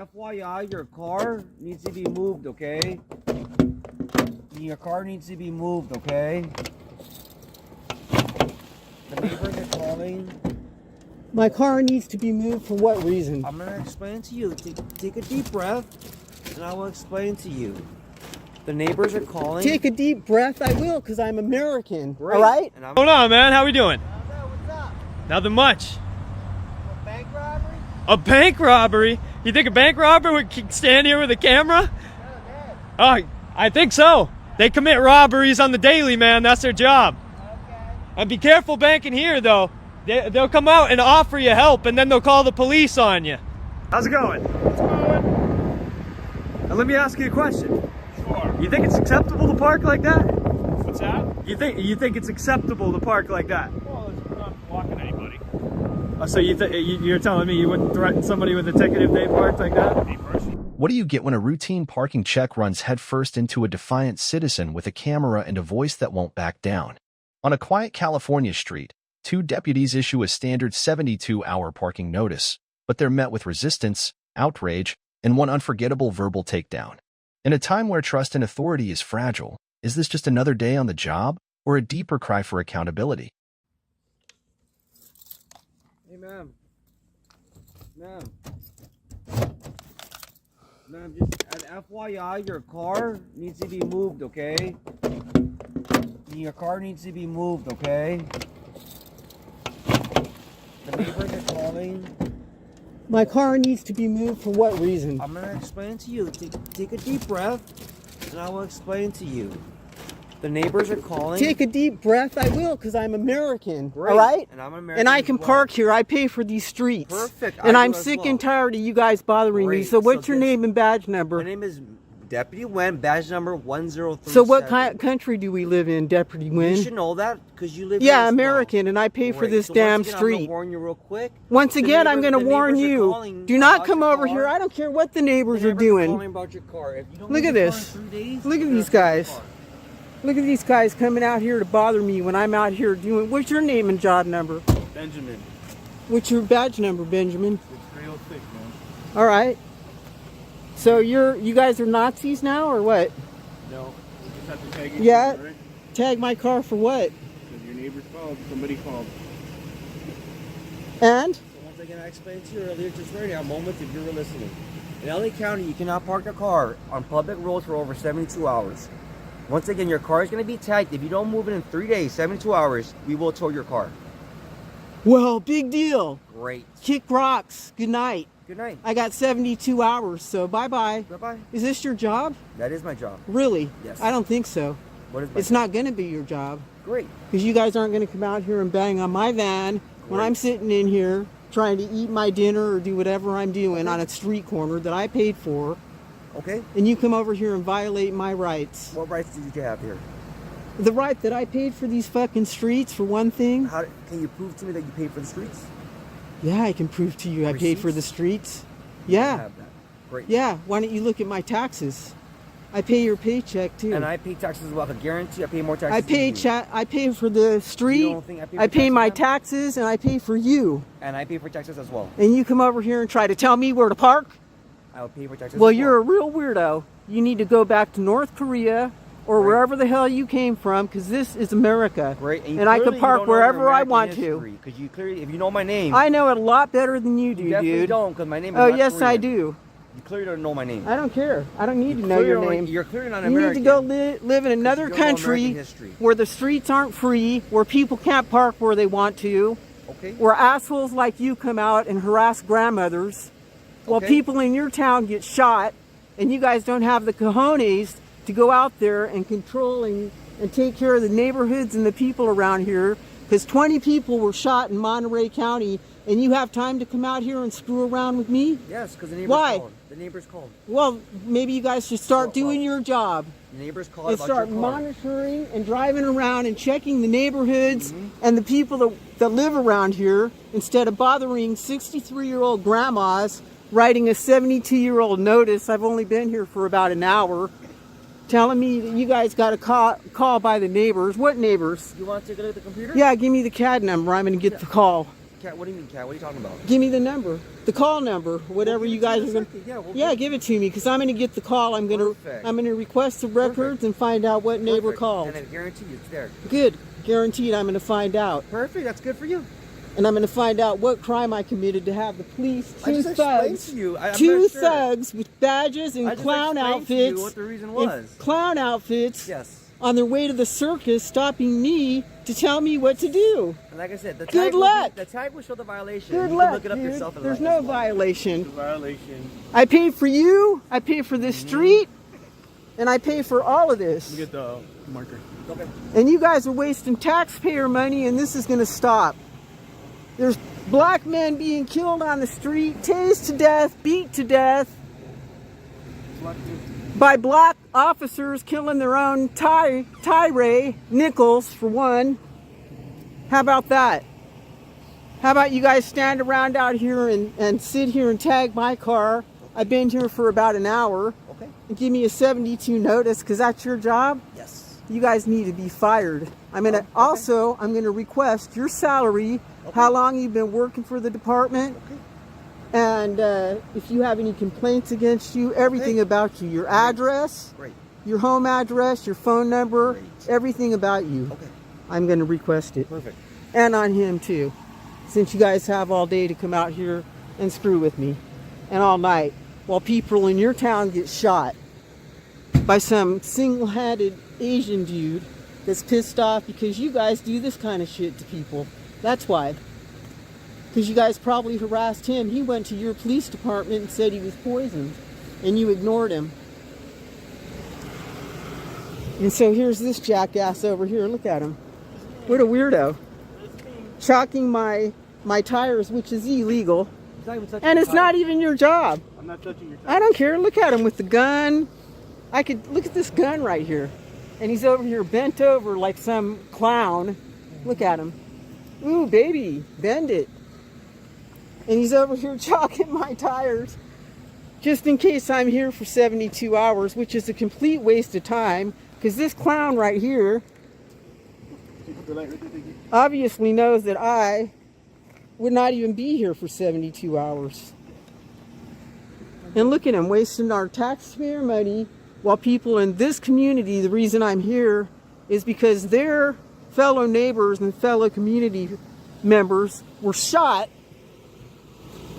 FYI, your car needs to be moved, okay? Your car needs to be moved, okay? The neighbors are calling. My car needs to be moved for what reason? I'm gonna explain to you. Take a deep breath, and I will explain to you. The neighbors are calling. Take a deep breath. I will, because I'm American. Great. All right? What's going on, man? How we doing? What's up? Nothing much. A bank robbery? A bank robbery? You think a bank robber would stand here with a camera? Oh, I think so. They commit robberies on the daily, man. That's their job. Okay. And be careful banking here, though. They'll come out and offer you help, and then they'll call the police on you. How's it going? What's going? Now, let me ask you a question. Sure. You think it's acceptable to park like that? What's that? You think it's acceptable to park like that? Well, it's not blocking anybody. So you're telling me you wouldn't threaten somebody with a ticket if they parked like that? Me personally. What do you get when a routine parking check runs headfirst into a defiant citizen with a camera and a voice that won't back down? On a quiet California street, two deputies issue a standard 72-hour parking notice, but they're met with resistance, outrage, and one unforgettable verbal takedown. In a time where trust in authority is fragile, is this just another day on the job or a deeper cry for accountability? Hey, ma'am. Ma'am, just an FYI, your car needs to be moved, okay? Your car needs to be moved, okay? The neighbors are calling. My car needs to be moved for what reason? I'm gonna explain to you. Take a deep breath, and I will explain to you. The neighbors are calling. Take a deep breath. I will, because I'm American. Great. All right? And I'm American. And I as can well. park here. I pay for these streets. Perfect. And I I'm do as sick well. and tired of you guys bothering me. Great. So what's So your this- name and badge number? My name is Deputy Wen, badge number 1037. So what country do we live in, Deputy Wynn? You should know that because you live. Yeah, here as well. American, and I pay for Great. this So damn once again, I'm street. gonna warn you real quick. Once The again, I'm neighbors- going to the warn neighbors are you. calling Do not about come your over car. here. I don't care what the neighbors The are neighbors doing. calling about your car. If you don't Look move at your this. car in 3 days, Look at you're these gonna take guys. your car. Look at these guys coming out here to bother me when I'm out here doing... What's your name and job number? Benjamin. What's your badge number, Benjamin? It's 306, man. All right. So you guys are Nazis now, or what? No. You just have to tag each Yeah. other, right? Tag my car for what? Because your neighbors called. Somebody called. And? So once again, I explained to you earlier, just right now, moments if you were listening. In LA County, you cannot park a car on public roads for over 72 hours. Once again, your car is going to be tagged. If you don't move it in 3 days, 72 hours, we will tow your car. Well, big deal. Great. Kick rocks. Good night. Good night. I got 72 hours, so bye-bye. Bye-bye. Is this your job? That is my job. Really? Yes. I don't think so. What is my It's job? not going to be your job. Great. Because you guys aren't going to come out here and bang on my van when Great. I'm sitting in here trying to eat my dinner or do whatever I'm doing on a street corner that I paid for. Okay. And you come over here and violate my rights. What rights did you have here? The right that I paid for these fucking streets, for one thing. How can you prove to me that you paid for the streets? Yeah, I can prove to you I paid for the Receipts? streets. You Yeah. have that. Great. Yeah, why don't you look at my taxes? I pay your paycheck too. And I pay taxes as well. I can guarantee I pay more taxes. I pay than you. I pay for the street. don't think I pay for I pay taxes, my ma'am? taxes and I pay for you. And I pay for taxes as well. And you come over here and try to tell me where to park? I will pay for taxes. Well, as you're a real weirdo. You need to go back to North Korea or Right. wherever the hell you came from, because this is America. Great. And I can park wherever I want to. Because you clearly, if you know my name, I know it a lot better than you do, you definitely dude. don't. Because my name is Oh, not yes, I Korean. do. You clearly don't know my name. I don't care. I don't need to know Clearly your don't- name. You're clearly not You American. need to go live in another you don't know country American history. where the streets aren't free, where people can't park where they want to, Okay. where assholes like you come out and harass grandmothers, while Okay. people in your town get shot, and you guys don't have the cojones to go out there and control and take care of the neighborhoods and the people around here, because 20 people were shot in Monterey County, and you have time to come out here and screw around with me? Yes, because the neighbors Why? called. The neighbors called. Well, maybe you guys should start Well, doing your job. The neighbors called And about start your car. monitoring and driving around and checking the neighborhoods Mm-hmm. and the people that live around here, instead of bothering 63-year-old grandmas writing a 72-year-old notice. I've only been here for about an hour, telling me that you guys got a call by the neighbors. What neighbors? You want to take a look at the computer? Yeah, give me the CAD number. I'm going to get the call. Cat, what do you mean, Cat? What are you talking about? Give me the number, the call number, whatever you guys are going to. Yeah, give it to me because I'm going to get the call. I'm going to request the records and find out what neighbor called. And I guarantee you it's there. Good, guaranteed. I'm going to find out. Perfect. That's good for you. And I'm going to find out what crime I committed to have the police, two thugs with badges and clown outfits, what the reason was. Clown outfits. Yes. On their way to the circus, stopping me to tell me what to do. And like I said, the tag will show the violation. Good you luck, can look it up dude. yourself. There's no violation. It's a violation. I paid for you. I paid for this street, and I pay for all of this. Let me get the marker. Okay. And you guys are wasting taxpayer money, and this is going to stop. There's black men being killed on the street, tased to death, beat to death by black officers killing their own Tyree Nichols, for one. How about that? How about you guys stand around out here and sit here and tag my car? I've been here for about an hour. Okay. And give me a 72 notice, because that's your job? Yes. You guys need to be fired. I'm gonna I'm gonna request your salary, how long you've been working for the department, and if you have any complaints against you, everything about you, your address, your home address, your phone number, everything about you. Okay. I'm gonna request it. Perfect. And on him too, since you guys have all day to come out here and screw with me, and all night, while people in your town get shot by some single-handed Asian dude that's pissed off because you guys do this kind of shit to people. That's why. Because you guys probably harassed him. He went to your police department and said he was poisoned, and you ignored him. And so here's this jackass over here. Look at him. What a weirdo. Chalking my tires, which is illegal. And it's not even your job. I'm not touching your tires. I don't care. Look at him with the gun. Look at this gun right here. And he's over here bent over like some clown. Look at him. Ooh, baby, bend it. And he's over here chalking my tires just in case I'm here for 72 hours, which is a complete waste of time, because this clown right here obviously knows that I would not even be here for 72 hours. And look at him wasting our taxpayer money, while people in this community, the reason I'm here is because their fellow neighbors and fellow community members were shot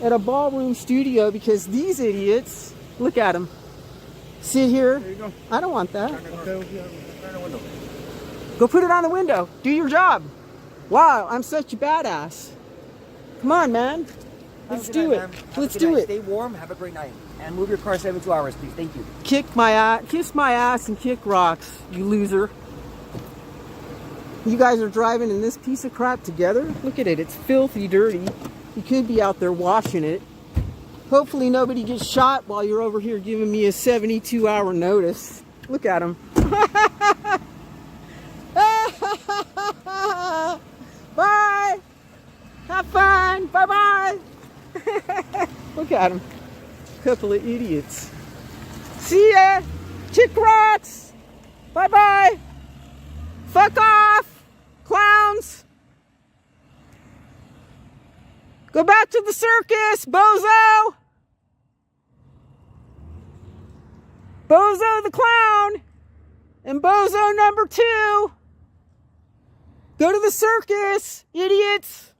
at a ballroom studio because these idiots, look at them, sit here. There you go. I don't want that. Turn the window. Go put it on the window. Do your job. Wow, I'm such a badass. Come on, man. Let's do it. Let's do it. Stay warm. Have a great night. And move your car 72 hours, please. Thank you. Kiss my ass and kick rocks, you loser. You guys are driving in this piece of crap together? Look at it. It's filthy dirty. You could be out there washing it. Hopefully nobody gets shot while you're over here giving me a 72-hour notice. Look at him. Bye. Have fun. Bye-bye. Look at him. Couple of idiots. See ya. Chick rocks. Bye-bye. Fuck off, clowns. Go back to the circus, bozo. Bozo the clown. And bozo number 2. Go to the circus, idiots.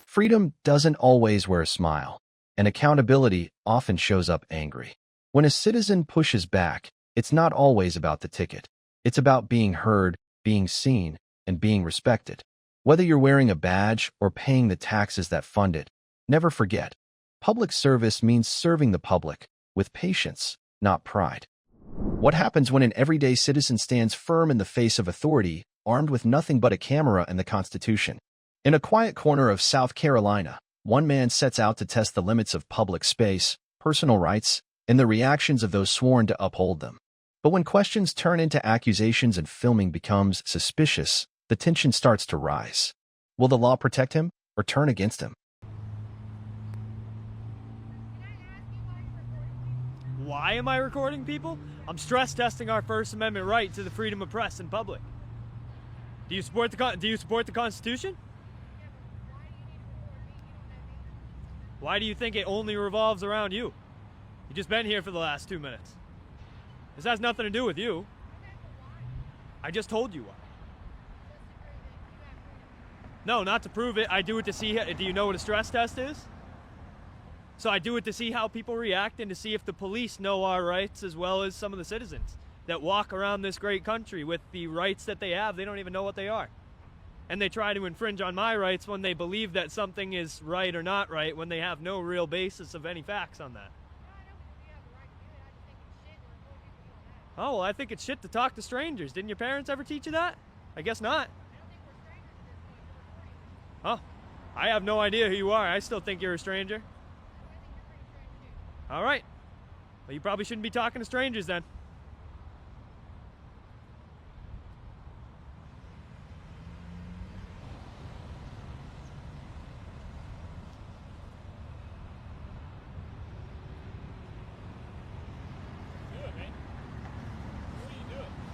Freedom doesn't always wear a smile, and accountability often shows up angry. When a citizen pushes back, it's not always about the ticket. It's about being heard, being seen, and being respected. Whether you're wearing a badge or paying the taxes that fund it, never forget, public service means serving the public with patience, not pride. What happens when an everyday citizen stands firm in the face of authority, armed with nothing but a camera and the Constitution? In a quiet corner of South Carolina, one man sets out to test the limits of public space, personal rights, and the reactions of those sworn to uphold them. But when questions turn into accusations and filming becomes suspicious, the tension starts to rise. Will the law protect him or turn against him? Why am I recording people? I'm stress testing our First Amendment right to the freedom of press in public. Do you support the Constitution? Why do you think it only revolves around you? You've just been here for the last 2 minutes. This has nothing to do with you. I just told you why. No, not to prove it. I do it to see. Do you know what a stress test is? So I do it to see how people react and to see if the police know our rights as well as some of the citizens that walk around this great country with the rights that they have. They don't even know what they are. And they try to infringe on my rights when they believe that something is right or not right when they have no real basis of any facts on that. Oh, well, I think it's shit to talk to strangers. Didn't your parents ever teach you that? I guess not. Oh, I have no idea who you are. I still think you're a stranger. All right. Well, you probably shouldn't be talking to strangers then.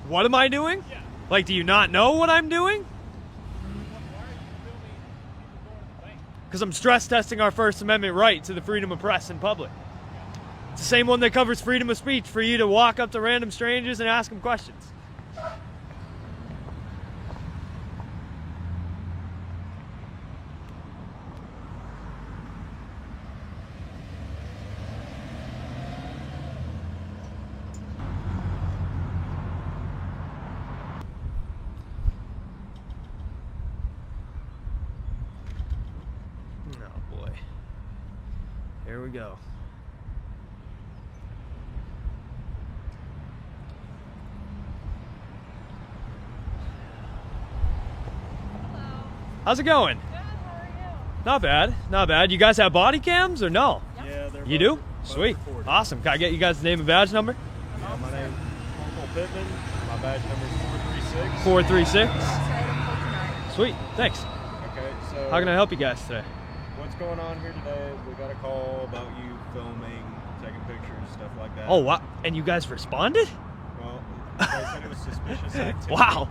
What am I doing? Yeah. Like, do you not know what I'm doing? Because I'm stress testing our First Amendment right to the freedom of press in public. It's the same one that covers freedom of speech for you to walk up to random strangers and ask them questions. Oh boy. Here we go. How's it going? Good, how are you? Not bad, not bad. You guys have body cams or no? Yeah, they're You both- do? both Sweet. recorded. Awesome. Can I get you guys' name and badge number? Yeah, my name's Uncle Pittman. My badge number is 436. 436. Sweet. Thanks. Okay, so How can I help you guys today? what's going on here today? We got a call about you filming, taking pictures, stuff like that. Oh, wow. And you guys responded? Well, they said it was suspicious activity. Wow.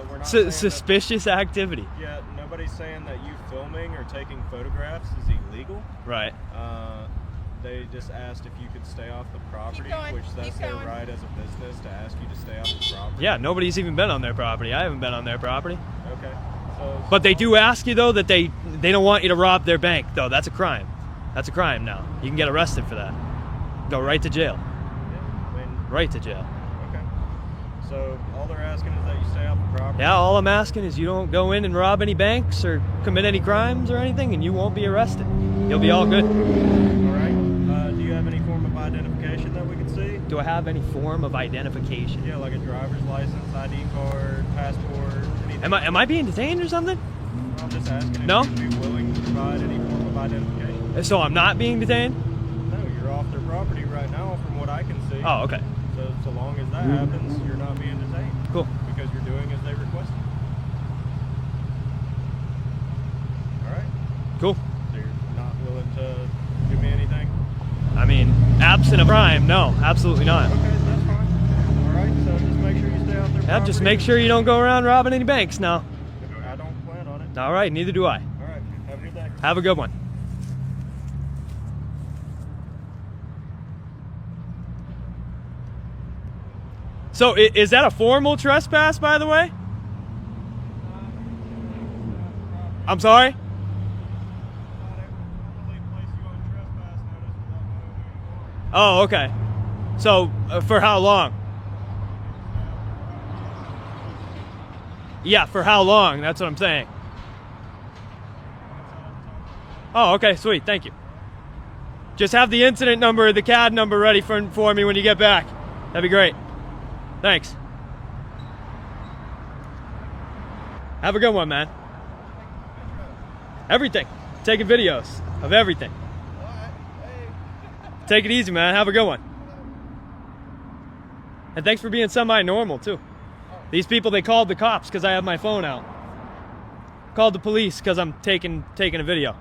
We're not saying that- Suspicious activity. Yeah, nobody's saying that you filming or taking photographs is illegal. Right. They just asked if you could stay off the property, going, which that's keep their going. right as a business to ask you to stay off the property. Yeah, nobody's even been on their property. I haven't been on their property. Okay. So, But they do ask you, though, that they don't want you to rob their bank, though. That's a crime. That's a crime now. You can get arrested for that. Go right to jail. yeah, I mean, Right to jail. okay. So all they're asking is that you stay off the property. Yeah, all I'm asking is you don't go in and rob any banks or commit any crimes or anything, and you won't be arrested. You'll be all good. All right. Do you have any form of identification that we can see? Do I have any form of identification? Yeah, like a driver's license, ID card, passport, anything. Am I being detained or something? I'm just asking if No? you'd be willing to provide any form of identification. So I'm not being detained? No, you're off their property right now from what I can see. Oh, okay. So long as that happens, you're not being detained. Cool. Because you're doing as they requested. All right. Cool. So you're not willing to give me anything? I mean, absent of crime, no, absolutely not. Okay, that's fine. All right. So just make sure you stay off their Yeah, property. just make sure you don't go around robbing any banks now. I don't plan on it. All right, neither do I. All right. Have a good day. Have a good one. So is that a formal trespass, by the way? I'm sorry? Oh, okay. So for how long? Yeah, for how long? That's what I'm saying. Oh, okay, sweet. Thank you. Just have the incident number, the CAD number ready for me when you get back. That'd be great. Thanks. Have a good one, man. Everything. Taking videos of everything. Take it easy, man. Have a good one. And thanks for being semi-normal, too. These people, they called the cops because I have my phone out. Called the police because I'm taking a video.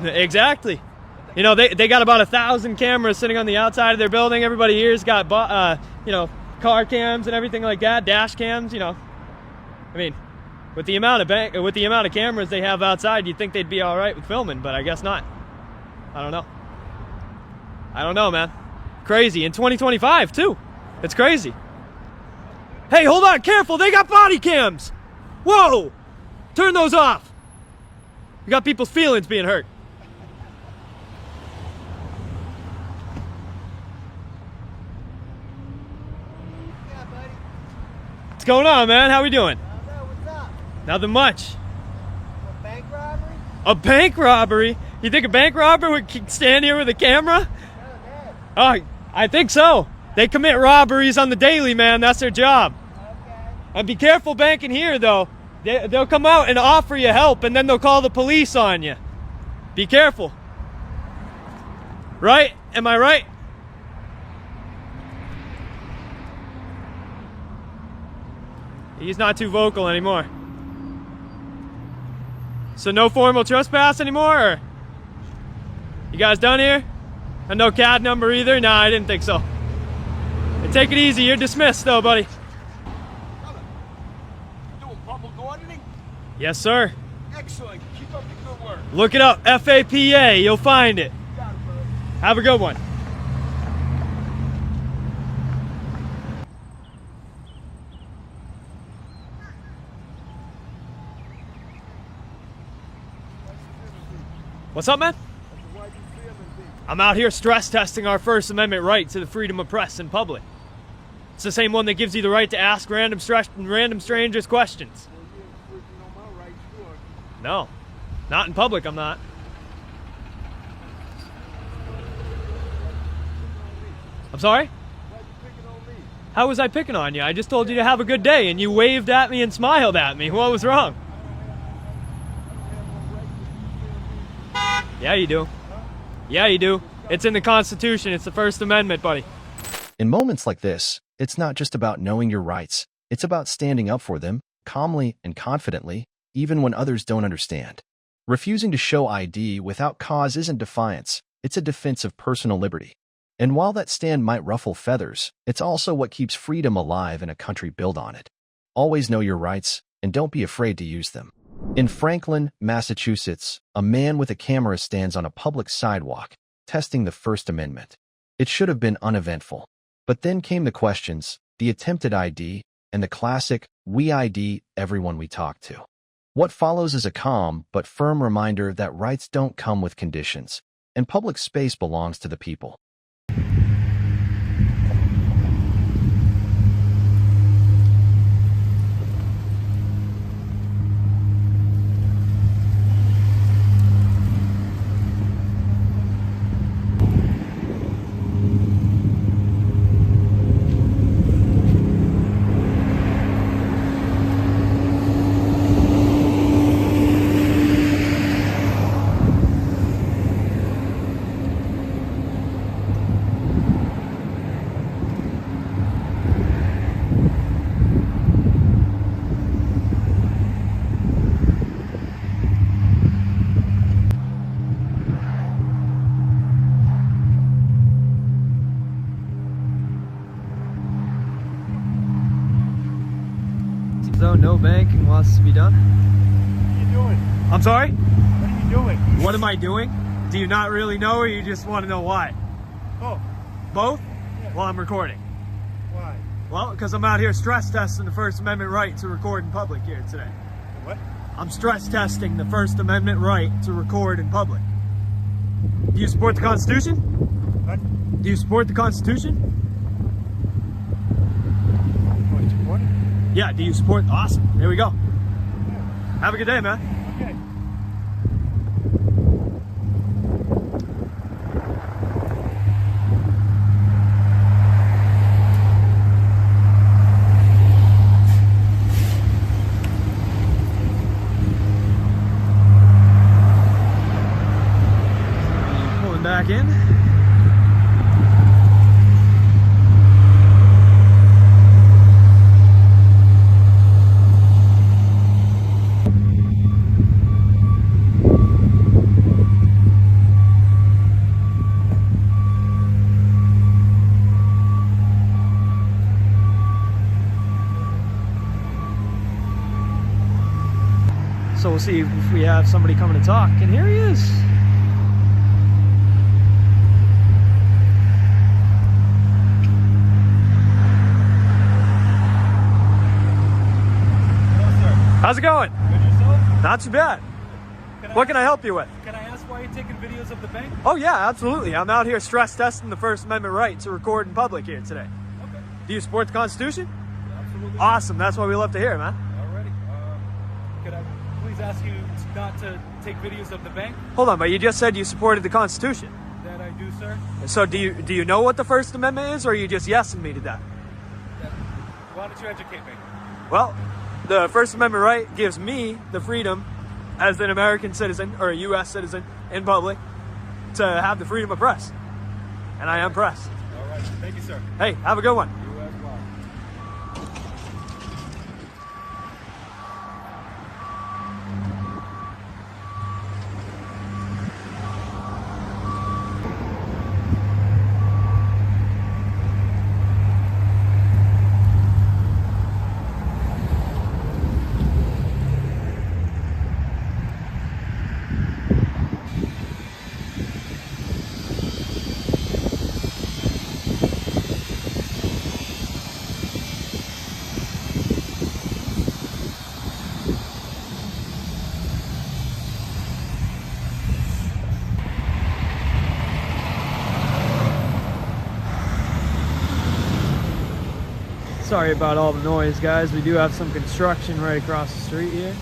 Exactly. You know, they got about 1,000 cameras sitting on the outside of their building. Everybody here's got, car cams and everything like that, dash cams, you know. I mean, with the amount of cameras they have outside, you'd think they'd be all right with filming, but I guess not. I don't know. I don't know, man. Crazy. In 2025, too. It's crazy. Hey, hold on. Careful. They got body cams. Whoa. Turn those off. You got people's feelings being hurt. Yeah, buddy. What's going on, man? How we doing? What's up? Nothing much. A bank robbery? A bank robbery? You think a bank robber would stand here with a camera? Oh, I think so. They commit robberies on the daily, man. That's their job. Okay. And be careful banking here, though. They'll come out and offer you help, and then they'll call the police on you. Be careful. Right? Am I right? He's not too vocal anymore. So no formal trespass anymore, or? You guys done here? And no CAD number either? Nah, I didn't think so. Hey, take it easy. You're dismissed, though, buddy. Doing public auditing? Yes, sir. Excellent. Keep up the good work. Look it up. FAPA. You'll find it. Got it, bro. Have a good one. What's up, man? I'm out here stress testing our First Amendment right to the freedom of press in public. It's the same one that gives you the right to ask random strangers questions. No, not in public, I'm not. I'm sorry? How was I picking on you? I just told you to have a good day, and you waved at me and smiled at me. What was wrong? Yeah, you do. Yeah, you do. It's in the Constitution. It's the First Amendment, buddy. In moments like this, it's not just about knowing your rights. It's about standing up for them, calmly and confidently, even when others don't understand. Refusing to show ID without cause isn't defiance. It's a defense of personal liberty. And while that stand might ruffle feathers, it's also what keeps freedom alive in a country built on it. Always know your rights, and don't be afraid to use them. In Franklin, Massachusetts, a man with a camera stands on a public sidewalk, testing the First Amendment. It should have been uneventful. But then came the questions, the attempted ID, and the classic, "We ID everyone we talk to." What follows is a calm but firm reminder that rights don't come with conditions, and public space belongs to the people. So no banking wants to be done. What are you doing? I'm sorry? What are you doing? What am I doing? Do you not really know, or you just want to know why? Oh, Both? Yeah. Well, I'm recording. why? Well, because I'm out here stress testing the First Amendment right to record in public here today. What? I'm stress testing the First Amendment right to record in public. Do you support the Constitution? What? Do you support the Constitution? What, support it? Yeah, do you support? Awesome. There we go. Have a good day, man. Okay. Pulling back in. we'll see if we have somebody coming to talk. And here he is. How's it going? Good yourself? Not too bad. What can I help you with? Can I ask why you're taking videos of the bank? Oh yeah, absolutely. I'm out here stress testing the First Amendment right to record in public here today. Okay. Do you support the Constitution? Absolutely. Awesome. That's what we love to hear, man. Alrighty. Could I please ask you not to take videos of the bank? Hold on, but you just said you supported the Constitution. That I do, sir. So do you know what the First Amendment is, or are you just yesing me to that? Why don't you educate me? Well, the First Amendment right gives me the freedom as an American citizen or a U.S. citizen in public to have the freedom of press. And I am press. All right. Thank you, sir. Hey, have a good one. You as well. Sorry about all the noise, guys. We do have some construction right across the street here.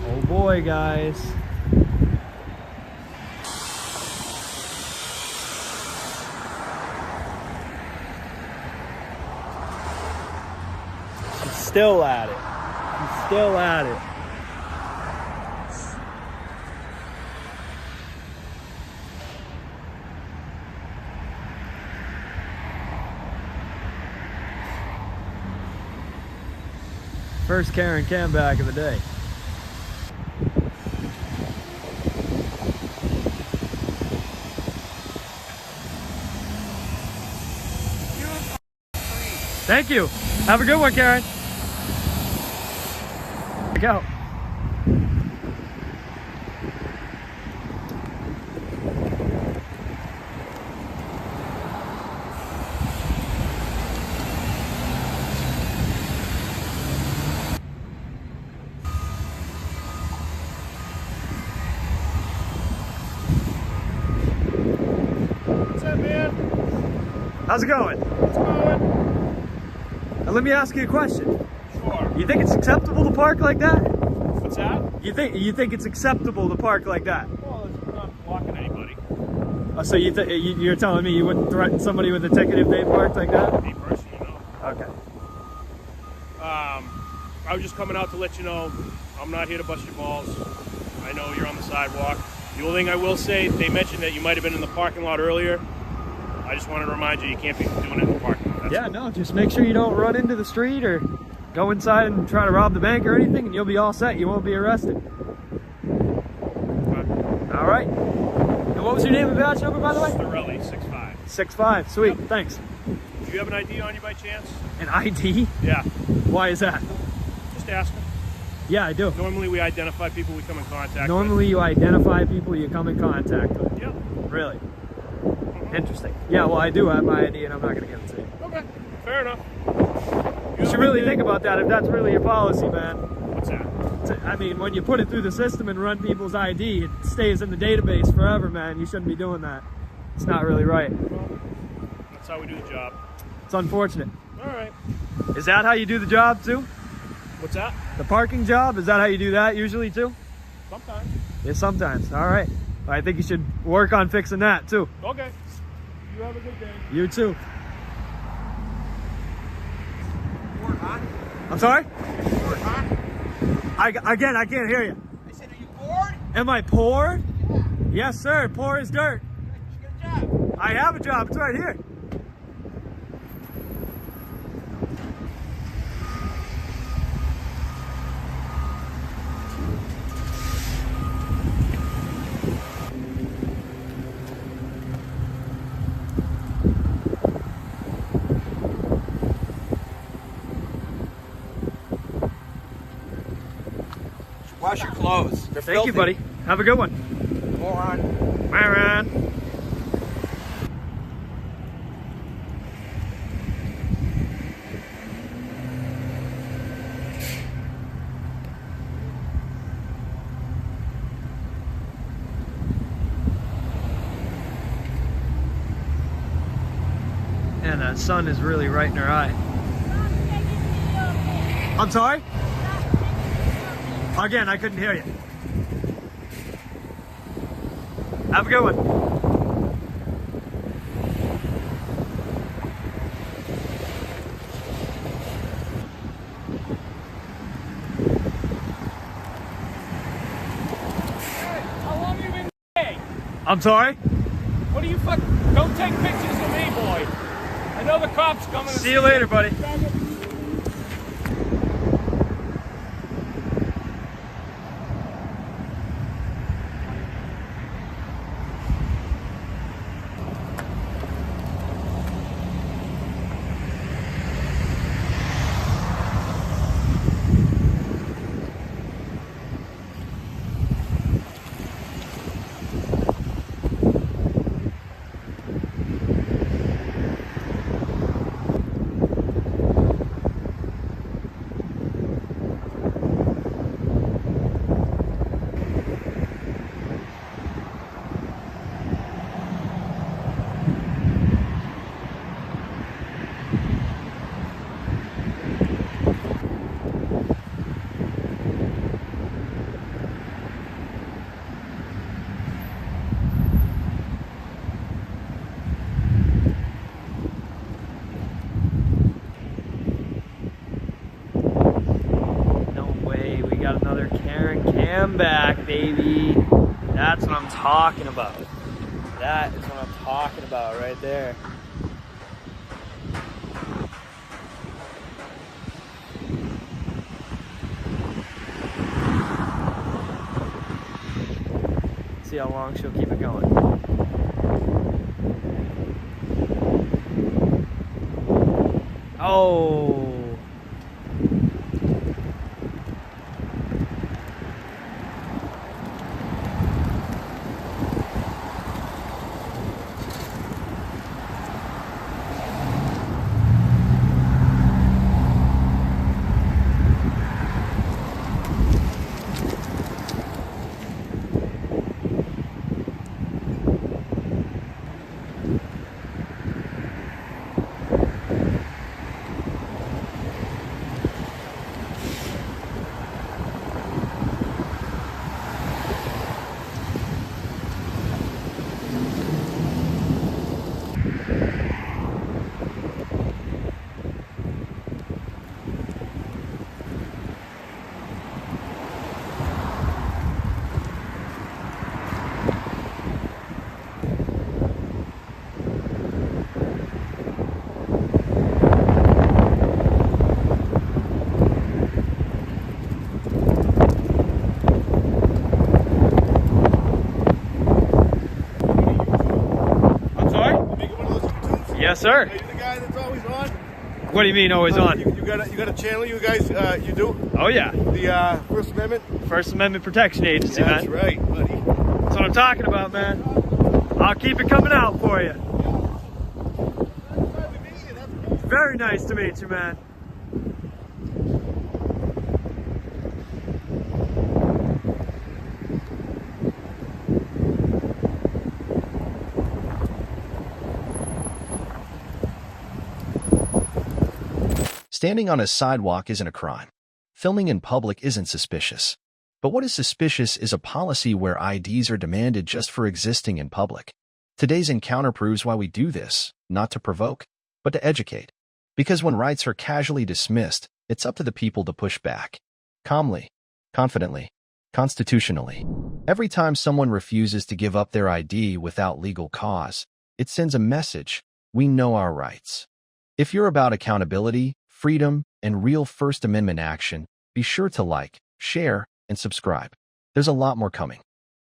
Oh boy, guys. She's still at it. She's still at it. First Karen Cam back of the day. Thank you. Have a good one, Karen. Look out. What's up, man? How's it going? What's going? Now, let me ask you a question. Sure. You think it's acceptable to park like that? What's that? You think it's acceptable to park like that? Well, it's not blocking anybody. So you're telling me you wouldn't threaten somebody with a ticket if they parked like that? Me personally, no. Okay. I was just coming out to let you know I'm not here to bust your balls. I know you're on the sidewalk. The only thing I will say, they mentioned that you might have been in the parking lot earlier. I just want to remind you, you can't be doing it in the parking lot. That's Yeah, no, just make sure you don't run into the street or go inside and try to rob the bank or anything, and you'll be all set. You won't be arrested. All right. And what was your name and badge number, by the way? Storelli, 6'5". 6'5". Sweet. Yep. Thanks. Do you have an ID on you by chance? An ID? Yeah. Why is that? Just asking. Yeah, I do. Normally we identify people we come in contact Normally you identify people you come in contact with. with. Yep. Really? Interesting. Yeah, well, I do have my ID, and I'm not going to give it to you. Okay. Fair enough. You should really think about that if that's really your policy, man. What's that? I mean, when you put it through the system and run people's ID, it stays in the database forever, man. You shouldn't be doing that. It's not really right. Well, that's how we do the job. It's unfortunate. All right. Is that how you do the job, too? What's that? The parking job? Is that how you do that usually, too? Sometimes. Yeah, sometimes. All right. I think you should work on fixing that, too. Okay. You have a good day. You, too. I'm sorry? Bored, huh? Again, I can't hear you. I said, are you bored? Am I poor? Yes, sir. Poor as dirt. Good job. I have a job. It's right here. Wash your clothes. They're Thank you, filthy. buddy. Have a good one. Moron. Moron. And that sun is really right in her eye. I'm sorry? Again, I couldn't hear you. Have a good one. How long you been gay? I'm sorry? What do you fuck? Don't take pictures of me, boy. I know the cops coming. See you later, buddy. Got another Karen Cam back, baby. That's what I'm talking about. That is what I'm talking about right there. See how long she'll keep it going. Oh. Yes, sir. Are you the guy that's always on? What do you mean always on? You got a channel you guys you do? Oh yeah. The First Amendment? First Amendment Protection Agency, Yeah, that's man. right, buddy. That's what I'm talking about, man. I'll keep it coming out for you. Very nice to meet you, man. Standing on a sidewalk isn't a crime. Filming in public isn't suspicious. But what is suspicious is a policy where IDs are demanded just for existing in public. Today's encounter proves why we do this, not to provoke, but to educate. Because when rights are casually dismissed, it's up to the people to push back. Calmly, confidently, constitutionally. Every time someone refuses to give up their ID without legal cause, it sends a message: we know our rights. If you're about accountability, freedom, and real First Amendment action, be sure to like, share, and subscribe. There's a lot more coming.